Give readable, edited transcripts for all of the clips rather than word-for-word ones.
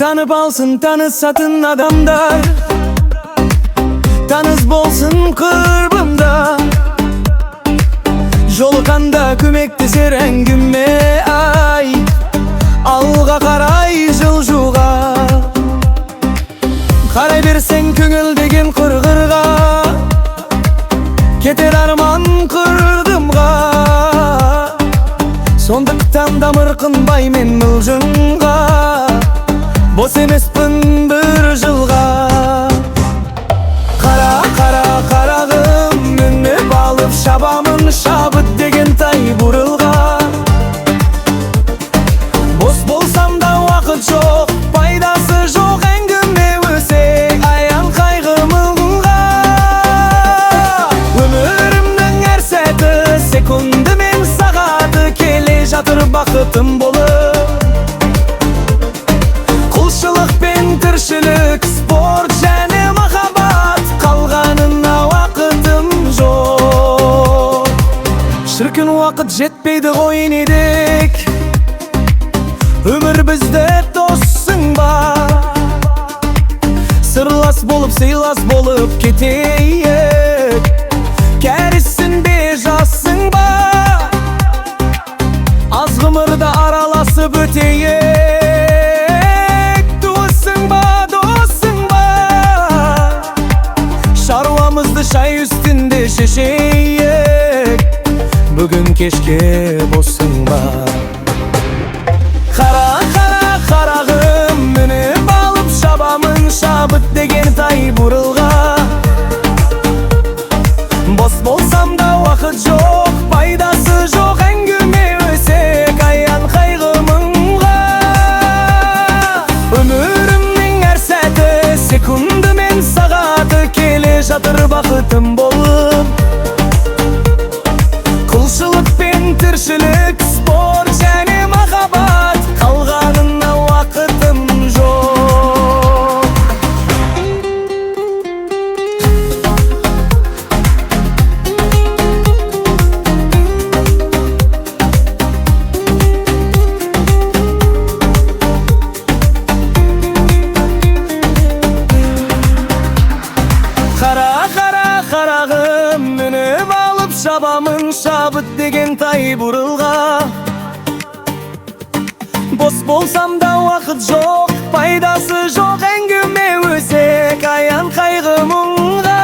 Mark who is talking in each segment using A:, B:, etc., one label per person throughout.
A: Tanıp alsın tanısatın adamlar, tanız bolsun kırbımda. Jolukanda kömekti serengime ay, alga karay жылжуға. Қарай берсең көңіл деген қырғырға, кетер арман қырдымға. Сондықтан да мырқынбай мен мылжыңға, бос емеспін бір жылға. Қара, қара, қарағым, мініп алып шабамын шабыт деген тай бұрылға. Бос болсам да уақыт жоқ, пайдасы жоқ әңгіме өсек аян қайғы мұңға. Өмірімнің әр сәті секунды мен сағаты, келе жатыр бақытым болып. Құлшылық пен тіршілік, спорт және махаббат, қалғанына уақытым жоқ. Шіркін уақыт жетпейді ғой не дек, өмір бізді тоссың ба. Сырлас болып, сыйлас болып кетейік, кәрісін бе жассың ба. Аз ғұмырда араласып өтейік, туысың ба, досың ба. Шаруамызды шай үстінде шешейік, бүгін кешке боссың ба. Қара, қара, қарағым, мініп алып шабамын шабыт деген тай бұрылға. Бос болсам да уақыт жоқ, пайдасы жоқ әңгіме өсек аян қайғы мұңға. Өмірімнің әр сәті секунды мен сағаты, келе жатыр бақытым болып. Құлшылық пен тіршілік, спорт және махаббат, қалғанына уақытым жоқ. Қара, қара, қарағым, мініп алып шабамын шабыт деген тай бұрылға. Бос болсам да уақыт жоқ, пайдасы жоқ әңгіме өсек аян қайғы мұңға.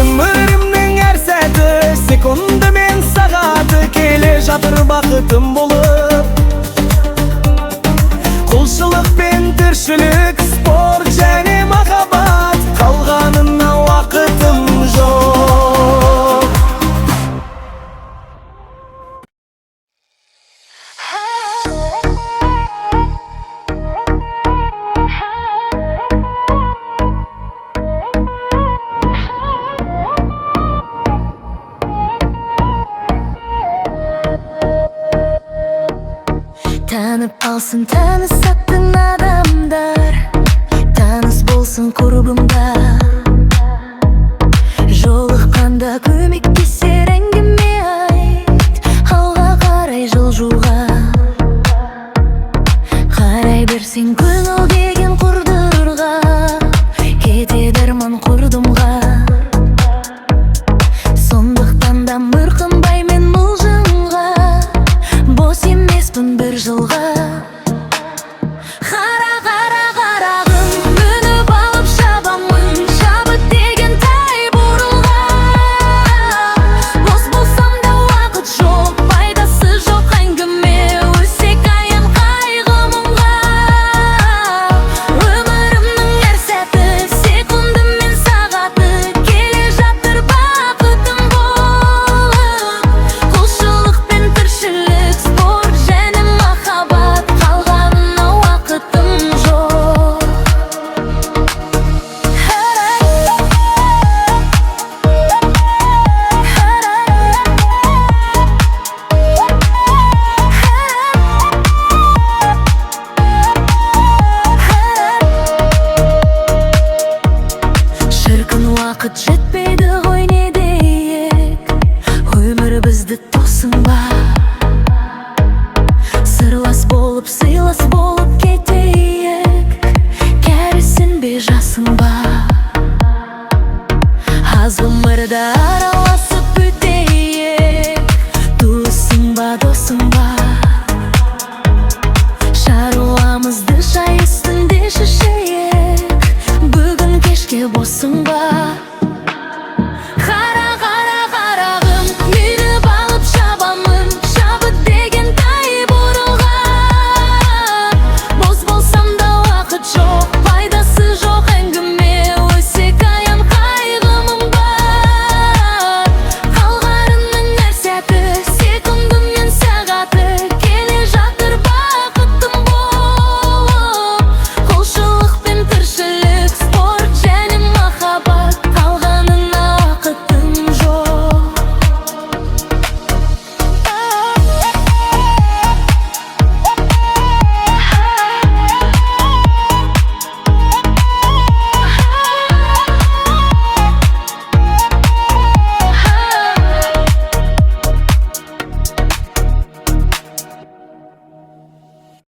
A: Өмірімнің әр сәті секунды мен сағаты, келе жатыр бақытым болып. Құлшылық пен тіршілік, спорт және махаббат, қалғанына уақытым жоқ.
B: Tanıp alsın tanısatın adamlar, tanыс болсын құрбымда. Жолыққанда көмектесер әңгіме айт, алға қарай жылжуға. Қарай берсең көңілге